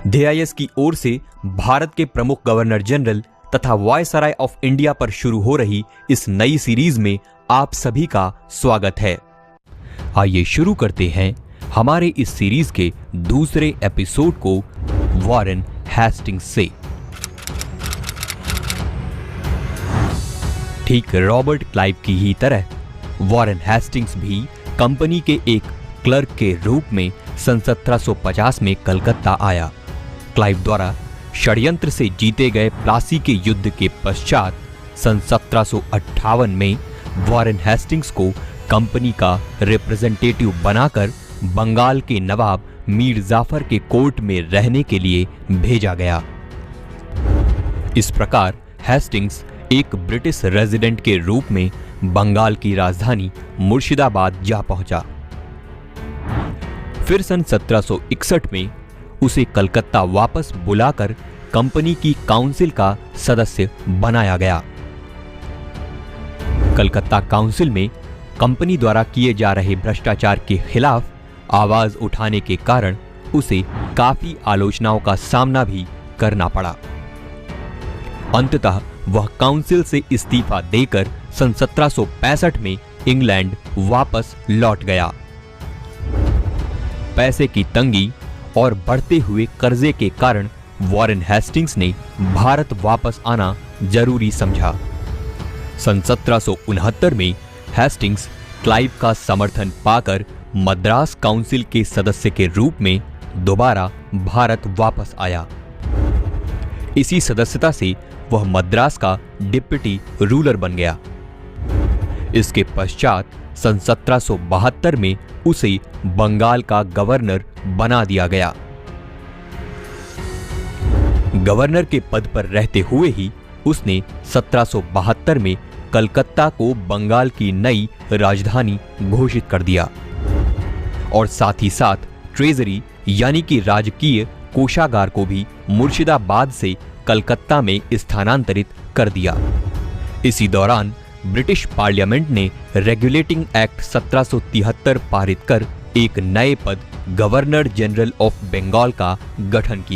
DIS की ओर से भारत के प्रमुख गवर्नर जनरल तथा वायसराय ऑफ इंडिया पर शुरू हो रही इस नई सीरीज में आप सभी का स्वागत है। आइए शुरू करते हैं हमारे इस सीरीज के दूसरे एपिसोड को वॉरेन हेस्टिंग्स से। ठीक रॉबर्ट क्लाइव की ही तरह वॉरेन हेस्टिंग्स भी कंपनी के एक क्लर्क के रूप में सन 1750 में कलकत्ता आया। क्लाइव द्वारा षड्यंत्र से जीते गए प्लासी के युद्ध के पश्चात सन 1758 में वॉरेन हेस्टिंग्स को कंपनी का रिप्रेजेंटेटिव बनाकर बंगाल के नवाब मीर जाफर के कोर्ट में रहने के लिए भेजा गया। इस प्रकार हेस्टिंग्स एक ब्रिटिश रेजिडेंट के रूप में बंगाल की राजधानी मुर्शिदाबाद जा पहुंचा। फिर सन 1761 में उसे कलकत्ता वापस बुलाकर कंपनी की काउंसिल का सदस्य बनाया गया। कलकत्ता काउंसिल में कंपनी द्वारा किए जा रहे भ्रष्टाचार के खिलाफ आवाज उठाने के कारण उसे काफी आलोचनाओं का सामना भी करना पड़ा। अंततः वह काउंसिल से इस्तीफा देकर सन 1765 में इंग्लैंड वापस लौट गया। पैसे की तंगी और बढ़ते हुए कर्जे के कारण वॉरेन हेस्टिंग्स ने भारत वापस आना जरूरी समझा। सन 1769 में हेस्टिंग्स क्लाइव का समर्थन पाकर मद्रास काउंसिल के सदस्य के रूप में दोबारा भारत वापस आया। इसी सदस्यता से वह मद्रास का डिप्टी रूलर बन गया। इसके पश्चात सन 1772 में उसे बंगाल का गवर्नर बना दिया गया। गवर्नर के पद पर रहते हुए ही उसने 1772 में कलकत्ता को बंगाल की नई राजधानी घोषित कर दिया और साथ ही साथ ट्रेजरी यानी कि राजकीय कोषागार को भी मुर्शिदाबाद से कलकत्ता में स्थानांतरित कर दिया। इसी दौरान ब्रिटिश पार्लियामेंट ने रेगुलेटिंग एक्ट 1773 पारित कर एक नए पद गवर्नर जनरल ऑफ बंगाल का गठन किया।